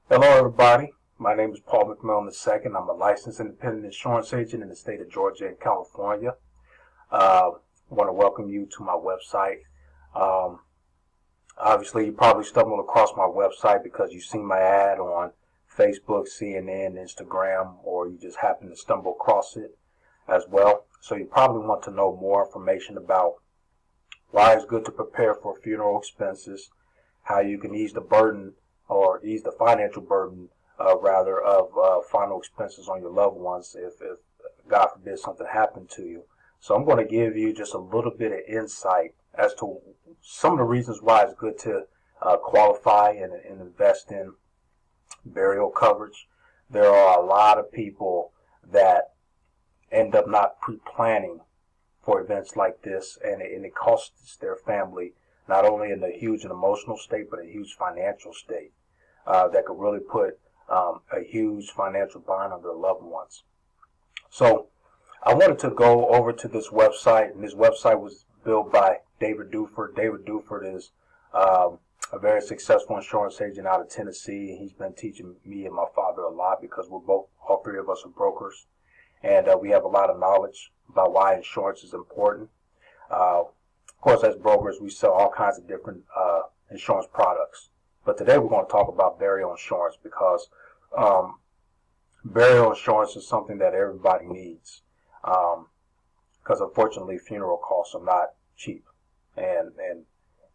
Hello, everybody. My name is Paul McMillan II. I'm a licensed independent insurance agent in the state of Georgia and California. I want to welcome you to my website. Um, Obviously, you probably stumbled across my website because you've seen my ad on Facebook, CNN, Instagram, or you just happen to stumble across it as well. So you probably want to know more information about why it's good to prepare for funeral expenses, how you can ease the burden or ease the financial burden, rather, of final expenses on your loved ones if God forbid something happened to you. So I'm going to give you just a little bit of insight as to some of the reasons why it's good to qualify and invest in burial coverage. There are a lot of people that end up not pre-planning for events like this, and it costs their family not only in a huge and emotional state, but a huge financial state that could really put a huge financial burden on their loved ones. So I wanted to go over to this website, and this website was built by David Duford. David Duford is a very successful insurance agent out of Tennessee. He's been teaching me and my father a lot because all three of us are brokers, and we have a lot of knowledge about why insurance is important. Of course, as brokers, we sell all kinds of different insurance products. But today we're going to talk about burial insurance because burial insurance is something that everybody needs. Because unfortunately, funeral costs are not cheap, and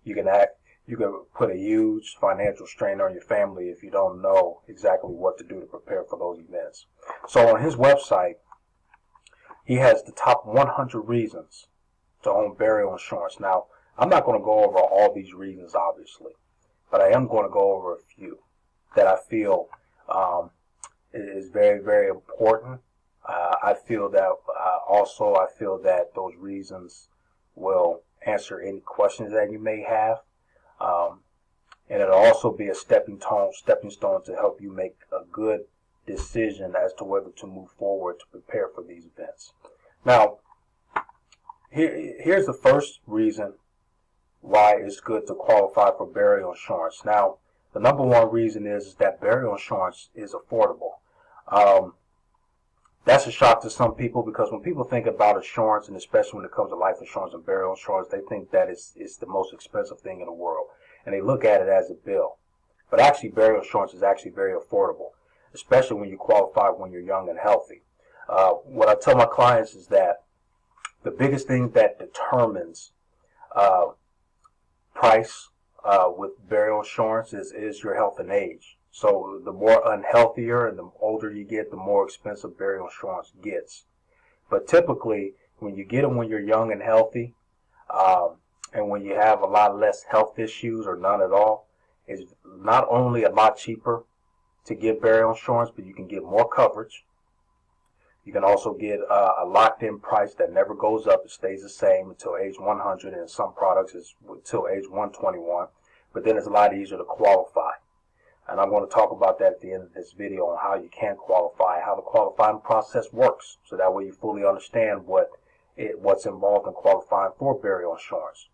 you can put a huge financial strain on your family if you don't know exactly what to do to prepare for those events. So on his website, he has the top 100 reasons to own burial insurance. Now, I'm not going to go over all these reasons, obviously, but I am going to go over a few that I feel is very, very important. I feel that those reasons will answer any questions that you may have, and it'll also be a stepping stone to help you make a good decision as to whether to move forward to prepare for these events. Now, here's the first reason why it's good to qualify for burial insurance. Now, the number one reason is that burial insurance is affordable. That's a shock to some people because when people think about insurance, and especially when it comes to life insurance and burial insurance, they think that it's the most expensive thing in the world, and they look at it as a bill. But actually, burial insurance is actually very affordable, especially when you qualify when you're young and healthy. What I tell my clients is that the biggest thing that determines price with burial insurance is your health and age. So the more unhealthier and the older you get, the more expensive burial insurance gets. But typically, when you get them when you're young and healthy, and when you have a lot less health issues or none at all, it's not only a lot cheaper to get burial insurance, but you can get more coverage. You can also get a locked-in price that never goes up. It stays the same until age 100, and some products is until age 121. But then it's a lot easier to qualify. And I'm going to talk about that at the end of this video on how you can qualify, how the qualifying process works, so that way you fully understand what's involved in qualifying for burial insurance.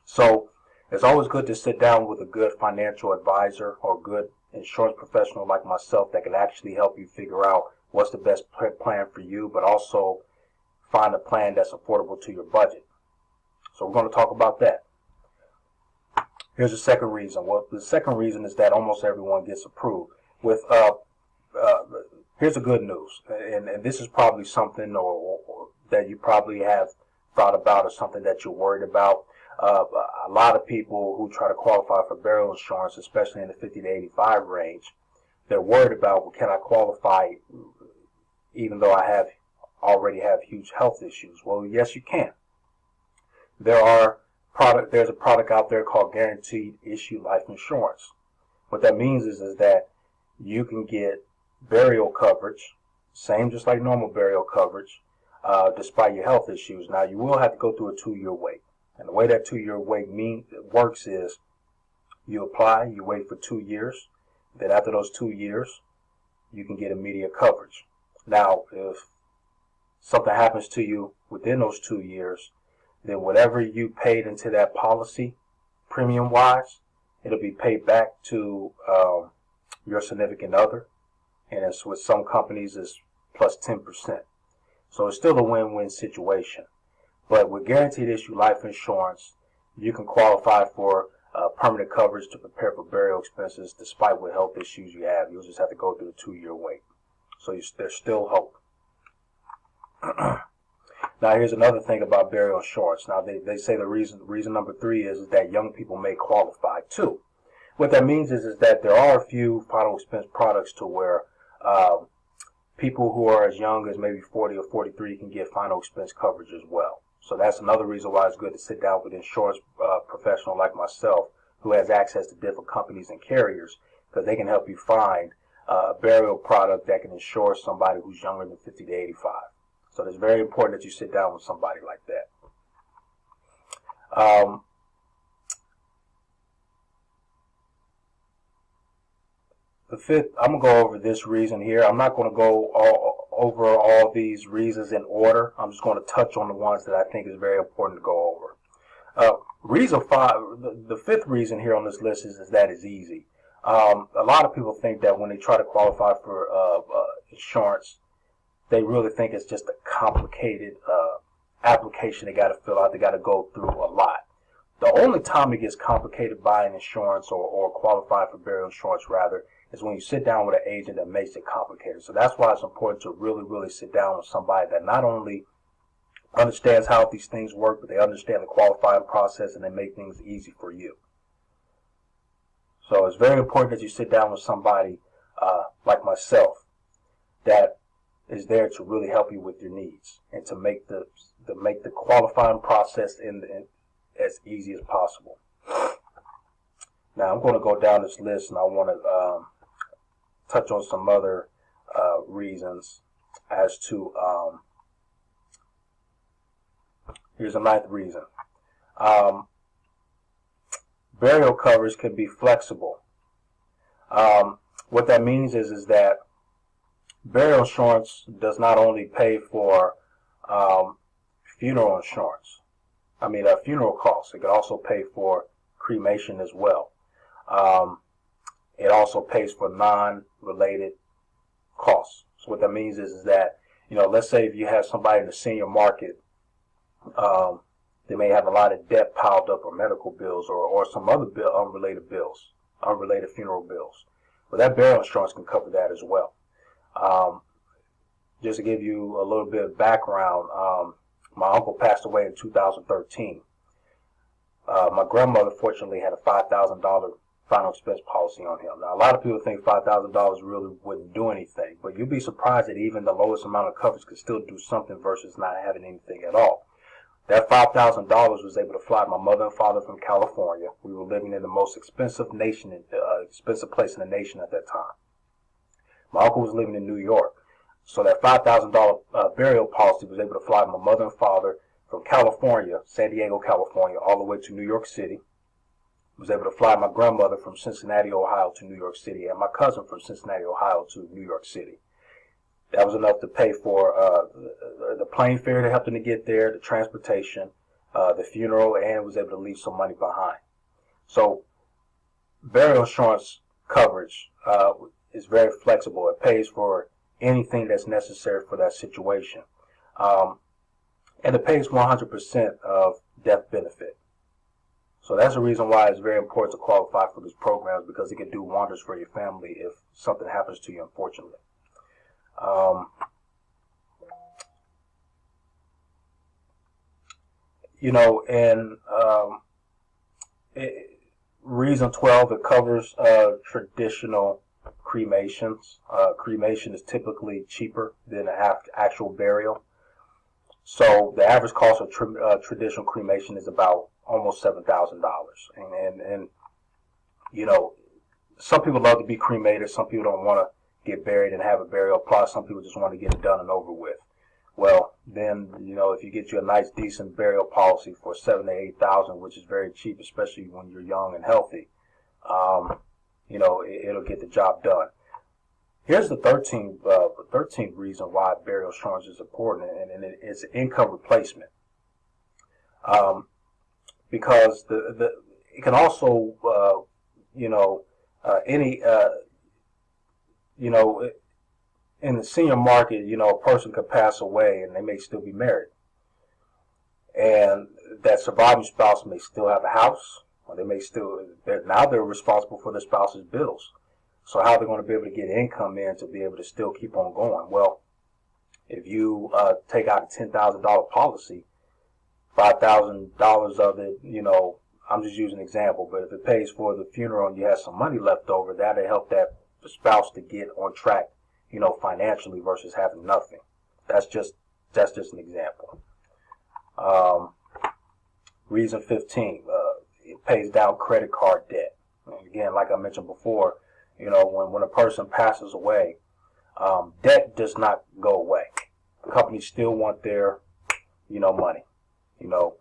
So it's always good to sit down with a good financial advisor or good insurance professional like myself that can actually help you figure out what's the best plan for you, but also find a plan that's affordable to your budget. So we're going to talk about that. Here's the second reason. Well, the second reason is that almost everyone gets approved. Here's the good news, and this is probably something or that you probably have thought about or something that you're worried about. A lot of people who try to qualify for burial insurance, especially in the 50 to 85 range, they're worried about, well, can I qualify even though I already have huge health issues? Well, yes, you can. There's a product out there called Guaranteed Issue Life Insurance. What that means is that you can get burial coverage, same just like normal burial coverage, despite your health issues. Now, you will have to go through a 2-year wait. And the way that 2-year wait works is you apply, you wait for 2 years, then after those 2 years, you can get immediate coverage. Now, if something happens to you within those 2 years, then whatever you paid into that policy, premium-wise, it'll be paid back to your significant other, and it's with some companies it's plus 10%. So it's still a win-win situation. But with guaranteed issue life insurance, you can qualify for permanent coverage to prepare for burial expenses despite what health issues you have. You'll just have to go through the 2-year wait. So there's still hope. Now here's another thing about burial insurance. Now they say the reason number 3 is that young people may qualify too. What that means is that there are a few final expense products to where people who are as young as maybe 40 or 43 can get final expense coverage as well. So that's another reason why it's good to sit down with an insurance professional like myself who has access to different companies and carriers, because they can help you find a burial product that can insure somebody who's younger than 50 to 85. So it's very important that you sit down with somebody like that. The fifth, I'm going to go over this reason here. I'm not going to go over all these reasons in order. I'm just going to touch on the ones that I think is very important to go over. Reason 5, the fifth reason here on this list is that it's easy. A lot of people think that when they try to qualify for insurance, they really think it's just a complicated application they got to fill out. They got to go through a lot. The only time it gets complicated buying insurance or qualifying for burial insurance, rather, is when you sit down with an agent that makes it complicated. So that's why it's important to really sit down with somebody that not only understands how these things work, but they understand the qualifying process and they make things easy for you. So it's very important that you sit down with somebody like myself that is there to really help you with your needs and to make the qualifying process as easy as possible. Now I'm going to go down this list and I want to touch on some other reasons as to here's a 9th reason. Burial covers can be flexible. What that means is that burial insurance does not only pay for funeral insurance. Funeral costs. It can also pay for cremation as well. It also pays for non-related costs. So what that means is that, let's say if you have somebody in the senior market, they may have a lot of debt piled up, or medical bills, or some other unrelated bills, unrelated funeral bills. But that burial insurance can cover that as well. Just to give you a little bit of background, my uncle passed away in 2013. My grandmother, fortunately, had a $5,000 final expense policy on him. Now, a lot of people think $5,000 really wouldn't do anything, but you'd be surprised that even the lowest amount of coverage could still do something versus not having anything at all. That $5,000 was able to fly my mother and father from California. We were living in the most expensive place in the nation at that time. My uncle was living in New York. So that $5,000 burial policy was able to fly my mother and father from California, San Diego, California, all the way to New York City. Was able to fly my grandmother from Cincinnati, Ohio to New York City, and my cousin from Cincinnati, Ohio to New York City. That was enough to pay for the plane fare to help them to get there, the transportation, the funeral, and was able to leave some money behind. So burial insurance coverage is very flexible. It pays for anything that's necessary for that situation. And it pays 100% of death benefit. So that's the reason why it's very important to qualify for these programs, because it can do wonders for your family if something happens to you, unfortunately. Reason 12, it covers traditional cremations. Cremation is typically cheaper than an actual burial. So the average cost of traditional cremation is about almost $7,000. And some people love to be cremated. Some people don't want to get buried and have a burial plot. Some people just want to get it done and over with. Well, then, if you get you a nice, decent burial policy for $7,000 to $8,000, which is very cheap, especially when you're young and healthy, it'll get the job done. Here's the 13th reason why burial insurance is important, and it's income replacement. Because it can also, you know, in the senior market, you know, a person could pass away and they may still be married. And that surviving spouse may still have a house, or they may still, now they're responsible for their spouse's bills. So how are they going to be able to get income in to be able to still keep on going? Well, if you take out a $10,000 policy, $5,000 of it, you know, I'm just using an example, but if it pays for the funeral and you have some money left over, that'll help that spouse to get on track, you know, financially versus having nothing. That's just an example. Reason 15, it pays down credit card debt. And again, like I mentioned before, you know, when a person passes away, debt does not go away. Companies still want their, you know, money. You know,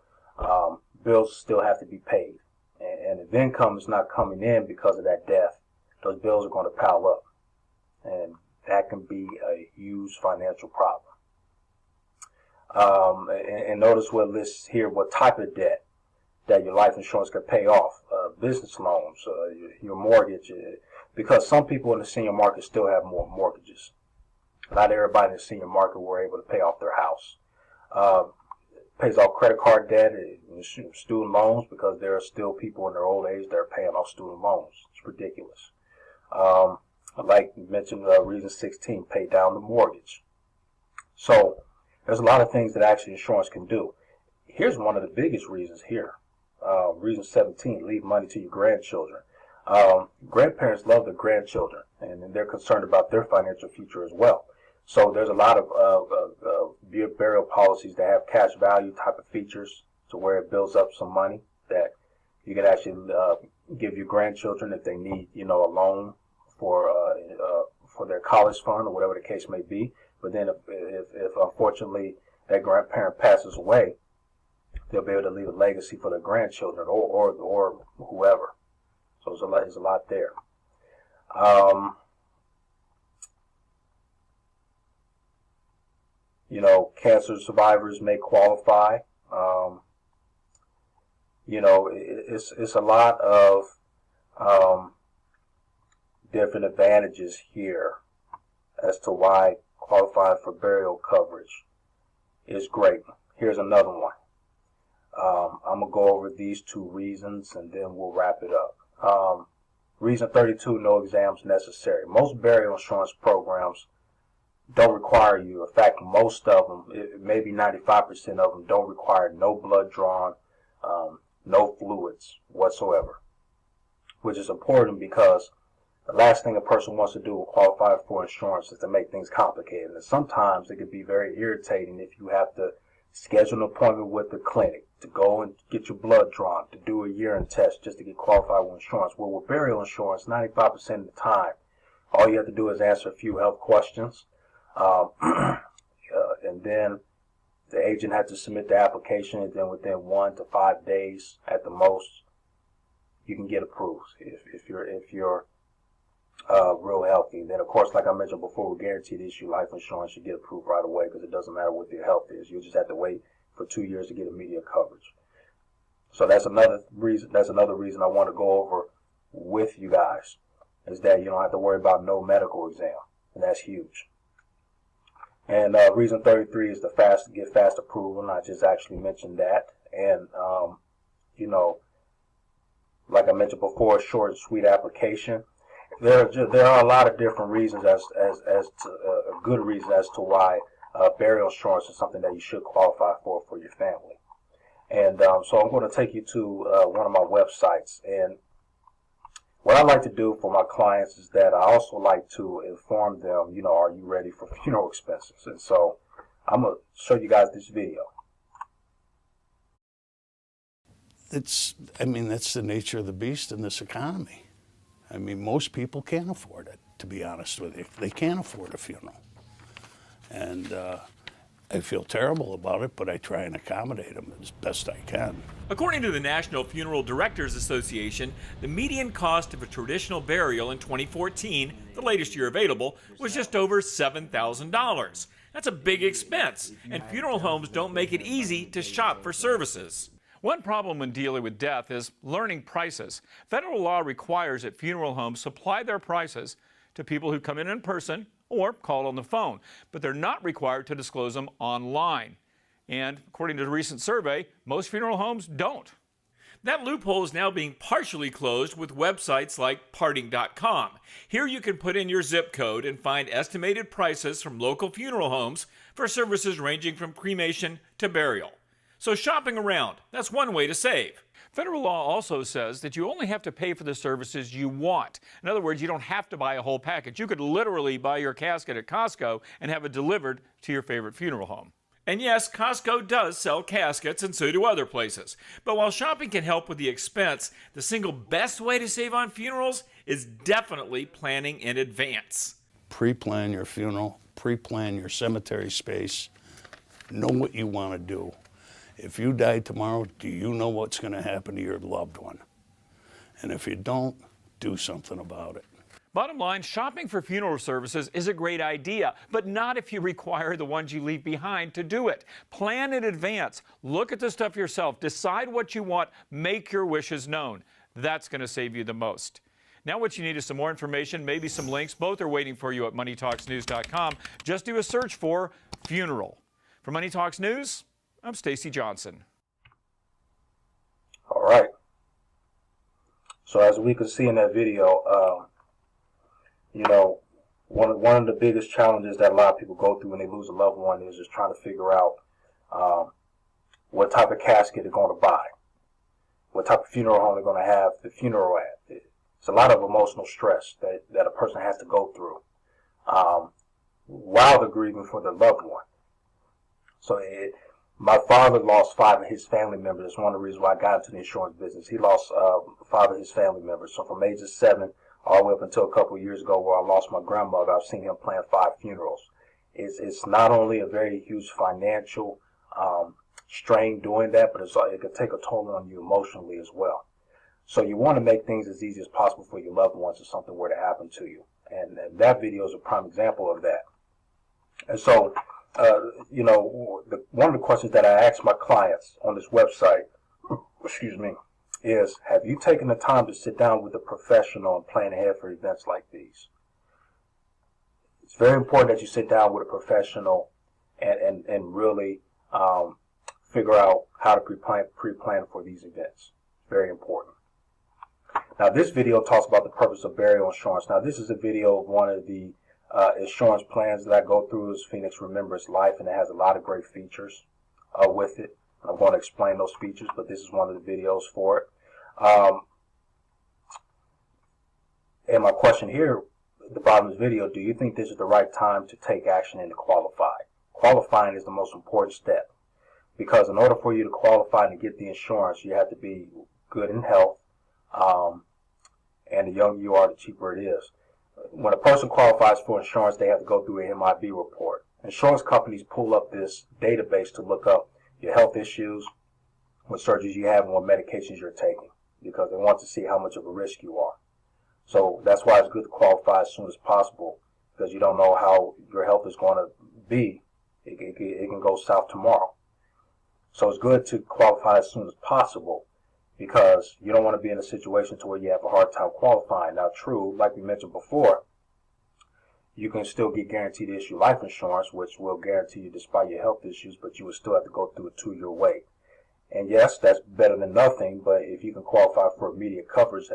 bills still have to be paid. And if income is not coming in because of that death, those bills are going to pile up. And that can be a huge financial problem. And notice what it lists here, what type of debt that your life insurance can pay off. Business loans, your mortgage, because some people in the senior market still have more mortgages. Not everybody in the senior market were able to pay off their house. Pays off credit card debt, student loans, because there are still people in their old age that are paying off student loans. It's ridiculous. Like you mentioned, reason 16, pay down the mortgage. So there's a lot of things that actually insurance can do. Here's one of the biggest reasons here. Reason 17, leave money to your grandchildren. Grandparents love their grandchildren, and they're concerned about their financial future as well. So there's a lot of burial policies that have cash value type of features to where it builds up some money that you can actually give your grandchildren if they need, you know, a loan for their college fund or whatever the case may be. But then if unfortunately that grandparent passes away, they'll be able to leave a legacy for their grandchildren or whoever. So there's a lot there. You know, cancer survivors may qualify. You know, it's a lot of different advantages here as to why qualifying for burial coverage is great. Here's another one. I'm going to go over these two reasons and then we'll wrap it up. Reason 32, no exams necessary. Most burial insurance programs don't require you. In fact, most of them, maybe 95% of them, don't require no blood drawn, no fluids whatsoever, which is important because the last thing a person wants to do when qualifying for insurance is to make things complicated. And sometimes it can be very irritating if you have to schedule an appointment with the clinic to go and get your blood drawn, to do a urine test just to get qualified with insurance. Well, with burial insurance, 95% of the time, all you have to do is answer a few health questions. And then the agent has to submit the application, and then within 1 to 5 days at the most, you can get approved if you're real healthy. And then, of course, like I mentioned before, with guaranteed issue life insurance, you get approved right away because it doesn't matter what your health is. You just have to wait for 2 years to get immediate coverage. So that's another reason. That's another reason I want to go over with you guys, is that you don't have to worry about no medical exam, and that's huge. And reason 33 is to get fast approval, and I just actually mentioned that. And you know, like I mentioned before, short and sweet application. There are a lot of different reasons as to a good reason as to why burial insurance is something that you should qualify for your family. And so I'm going to take you to one of my websites. And what I like to do for my clients is that I also like to inform them, you know, are you ready for funeral expenses? And so I'm going to show you guys this video. I mean, that's the nature of the beast in this economy. I mean, most people can't afford it, to be honest with you. They can't afford a funeral. And I feel terrible about it, but I try and accommodate them as best I can. According to the National Funeral Directors Association, the median cost of a traditional burial in 2014, the latest year available, was just over $7,000. That's a big expense, and funeral homes don't make it easy to shop for services. One problem when dealing with death is learning prices. Federal law requires that funeral homes supply their prices to people who come in person or call on the phone, but they're not required to disclose them online. And according to a recent survey, most funeral homes don't. That loophole is now being partially closed with websites like parting.com. Here you can put in your zip code and find estimated prices from local funeral homes for services ranging from cremation to burial. So shopping around, that's one way to save. Federal law also says that you only have to pay for the services you want. In other words, you don't have to buy a whole package. You could literally buy your casket at Costco and have it delivered to your favorite funeral home. And yes, Costco does sell caskets, and so do other places. But while shopping can help with the expense, the single best way to save on funerals is definitely planning in advance. Pre-plan your funeral, pre-plan your cemetery space, know what you want to do. If you die tomorrow, do you know what's going to happen to your loved one? And if you don't, do something about it. Bottom line, shopping for funeral services is a great idea, but not if you require the ones you leave behind to do it. Plan in advance. Look at the stuff yourself. Decide what you want. Make your wishes known. That's going to save you the most. Now what you need is some more information, maybe some links. Both are waiting for you at MoneyTalksNews.com. Just do a search for funeral. For Money Talks News, I'm Stacy Johnson. All right. So as we could see in that video, one of the biggest challenges that a lot of people go through when they lose a loved one is just trying to figure out what type of casket they're going to buy, what type of funeral home they're going to have the funeral at. It's a lot of emotional stress that a person has to go through while they're grieving for their loved one. So my father lost 5 of his family members. That's one of the reasons why I got into the insurance business. He lost 5 of his family members. So from ages 7 all the way up until a couple of years ago where I lost my grandmother, I've seen him plan 5 funerals. It's not only a very huge financial strain doing that, but it can take a toll on you emotionally as well. So you want to make things as easy as possible for your loved ones if something were to happen to you. And that video is a prime example of that. And so, one of the questions that I ask my clients on this website, is, have you taken the time to sit down with a professional and plan ahead for events like these? It's very important that you sit down with a professional and really figure out how to pre-plan for these events. It's very important. Now, this video talks about the purpose of burial insurance. Now, this is a video of one of the insurance plans that I go through is Phoenix Remembers Life, and it has a lot of great features with it. I'm going to explain those features, but this is one of the videos for it. And my question here at the bottom of this video, do you think this is the right time to take action and to qualify? Qualifying is the most important step, because in order for you to qualify and to get the insurance, you have to be good in health, and the younger you are, the cheaper it is. When a person qualifies for insurance, they have to go through an MIB report. Insurance companies pull up this database to look up your health issues, what surgeries you have, and what medications you're taking, because they want to see how much of a risk you are. So that's why it's good to qualify as soon as possible, because you don't know how your health is going to be. It can go south tomorrow. So it's good to qualify as soon as possible, because you don't want to be in a situation to where you have a hard time qualifying. Now, true, like we mentioned before, you can still get guaranteed issue life insurance, which will guarantee you despite your health issues, but you will still have to go through a 2-year wait. And yes, that's better than nothing, but if you can qualify for immediate coverage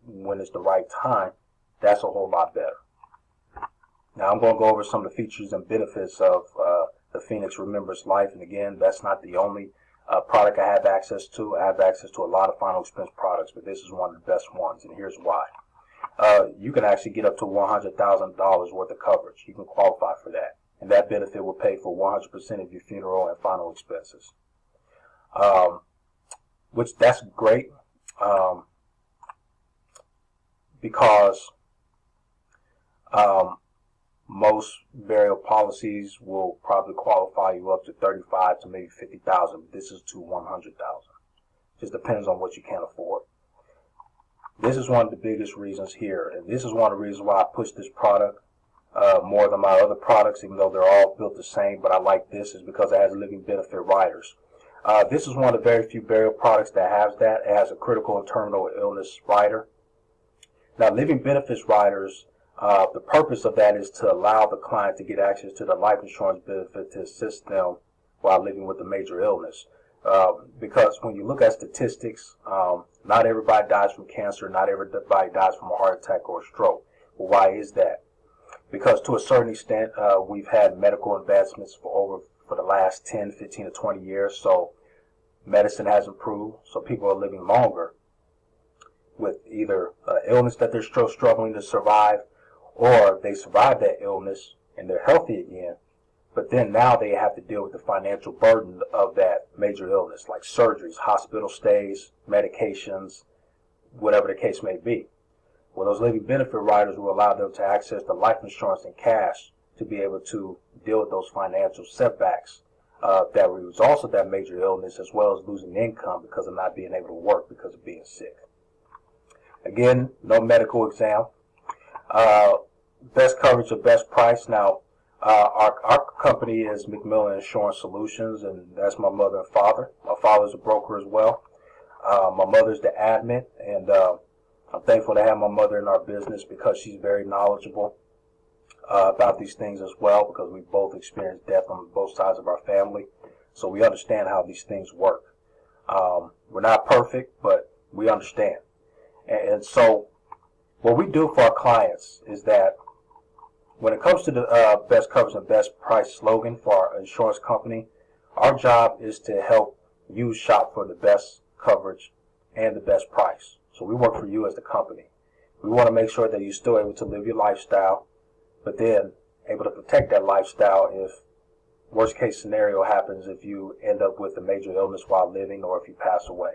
when it's the right time, that's a whole lot better. Now, I'm going to go over some of the features and benefits of the Phoenix Remembers Life. And again, that's not the only product I have access to. I have access to a lot of final expense products, but this is one of the best ones, and here's why. You can actually get up to $100,000 worth of coverage. You can qualify for that, and that benefit will pay for 100% of your funeral and final expenses, which that's great, because most burial policies will probably qualify you up to $35,000 to maybe $50,000. But this is to $100,000. Just depends on what you can afford. This is one of the biggest reasons here, and this is one of the reasons why I push this product more than my other products, even though they're all built the same. But I like this is because it has living benefit riders. This is one of the very few burial products that has that. It has a critical and terminal illness rider. Now, living benefits riders The purpose of that is to allow the client to get access to the life insurance benefit to assist them while living with a major illness. Because when you look at statistics, not everybody dies from cancer, not everybody dies from a heart attack or a stroke. Well, why is that? Because to a certain extent, we've had medical advancements for the last 10, 15, or 20 years, so medicine has improved, so people are living longer with either illness that they're still struggling to survive, or they survive that illness and they're healthy again, but then now they have to deal with the financial burden of that major illness, like surgeries, hospital stays, medications, whatever the case may be. Well, those living benefit riders will allow them to access the life insurance in cash to be able to deal with those financial setbacks that were results of that major illness, as well as losing income because of not being able to work because of being sick. Again, no medical exam. Best coverage or best price. Now, our company is McMillan Insurance Solutions, and that's my mother and father. My father's a broker as well. My mother's the admin, and I'm thankful to have my mother in our business because she's very knowledgeable about these things as well, because we both experienced death on both sides of our family, so we understand how these things work. We're not perfect, but we understand. And so what we do for our clients is that when it comes to the best coverage and best price slogan for our insurance company, our job is to help you shop for the best coverage and the best price. So we work for you as the company. We want to make sure that you're still able to live your lifestyle, but then able to protect that lifestyle if worst case scenario happens, if you end up with a major illness while living or if you pass away.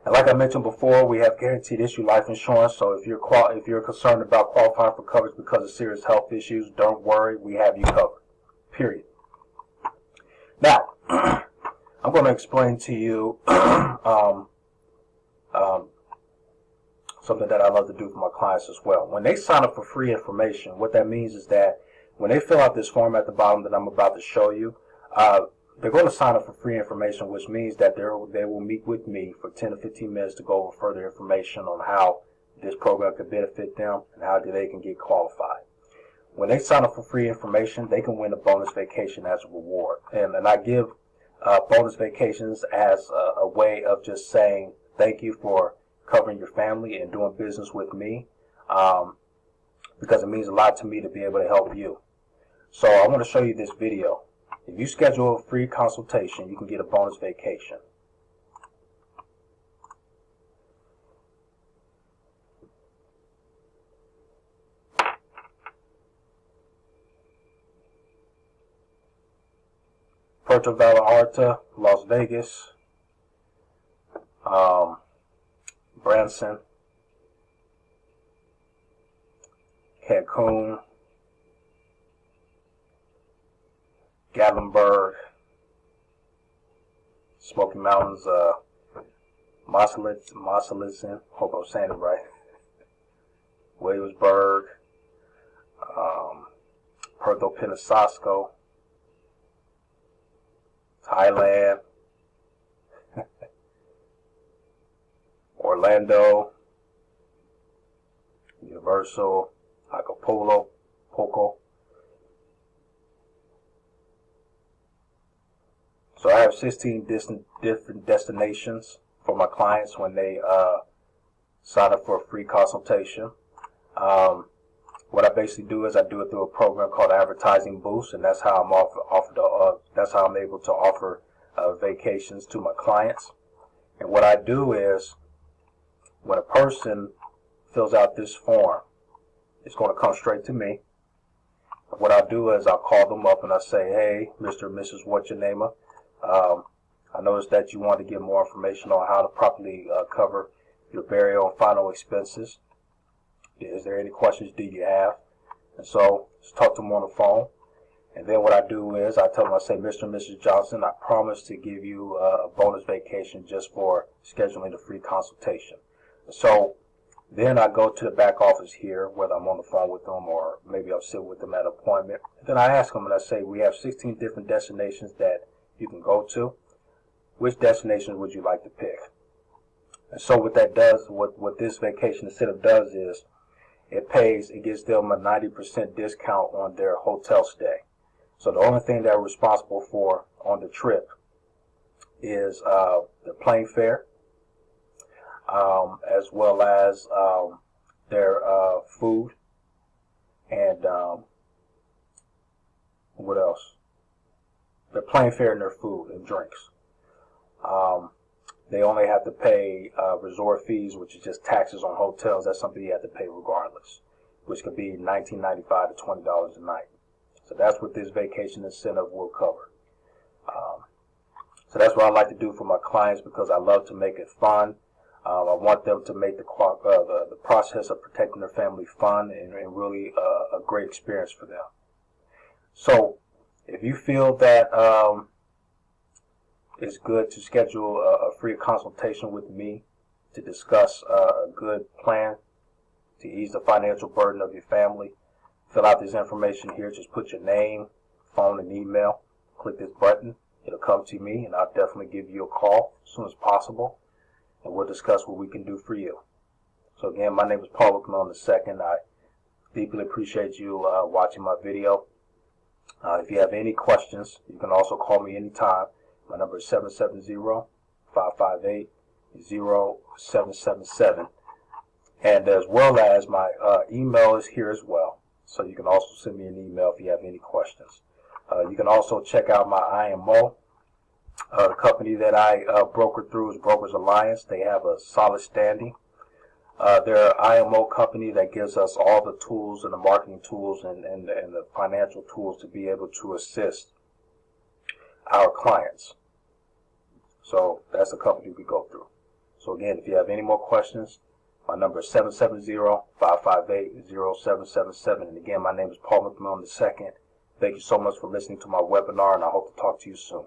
And like I mentioned before, we have guaranteed issue life insurance. So if you're concerned about qualifying for coverage because of serious health issues, don't worry, we have you covered. Period. Now, I'm going to explain to you something that I love to do for my clients as well. When they sign up for free information, what that means is that when they fill out this form at the bottom that I'm about to show you, they're going to sign up for free information, which means that they will meet with me for 10 to 15 minutes to go over further information on how this program could benefit them and how they can get qualified. When they sign up for free information, they can win a bonus vacation as a reward. And I give bonus vacations as a way of just saying thank you for covering your family and doing business with me, because it means a lot to me to be able to help you. So I want to show you this video. If you schedule a free consultation, you can get a bonus vacation. Puerto Vallarta, Las Vegas, Branson, Cancun, Gatlinburg, Smoky Mountains, Marcellin, hope I'm saying it right, Williamsburg, Puerto Penasasco, Thailand, Orlando, Universal, Acapulco, Poco. So I have 16 different destinations for my clients when they sign up for a free consultation. What I basically do is I do it through a program called Advertising Boost, and that's how that's how I'm able to offer vacations to my clients. And what I do is, when a person fills out this form, it's going to come straight to me. What I'll do is I'll call them up and I say, hey, Mr. and Mrs. What's your name? I noticed that you want to get more information on how to properly cover your burial and final expenses. Is there any questions do you have? And so just talk to them on the phone. And then what I do is I tell them, I say, Mr. and Mrs. Johnson, I promise to give you a bonus vacation just for scheduling the free consultation. So then I go to the back office here, whether I'm on the phone with them or maybe I'll sit with them at an appointment. Then I ask them and I say, we have 16 different destinations that you can go to. Which destination would you like to pick? And so what that does, what this vacation incentive does is, it gives them a 90% discount on their hotel stay. So the only thing they're responsible for on the trip is the plane fare, as well as their food, and what else? Their plane fare and their food and drinks. They only have to pay resort fees, which is just taxes on hotels. That's something you have to pay regardless, which could be $19.95 to $20 a night. So that's what this vacation incentive will cover. So that's what I like to do for my clients, because I love to make it fun. I want them to make the process of protecting their family fun and really a great experience for them. So if you feel that it's good to schedule a free consultation with me to discuss a good plan to ease the financial burden of your family, fill out this information here. Just put your name, phone, and email. Click this button. It'll come to me, and I'll definitely give you a call as soon as possible, and we'll discuss what we can do for you. So again, my name is Paul McMillan II. I deeply appreciate you watching my video. If you have any questions, you can also call me anytime. My number is 770-558-0777. And as well as my email is here as well. So you can also send me an email if you have any questions. You can also check out my IMO. The company that I broker through is Brokers Alliance. They have a solid standing. They're an IMO company that gives us all the tools and the marketing tools and the financial tools to be able to assist our clients. So that's the company we go through. So again, if you have any more questions, my number is 770-558-0777. And again, my name is Paul McMillan II. Thank you so much for listening to my webinar, and I hope to talk to you soon.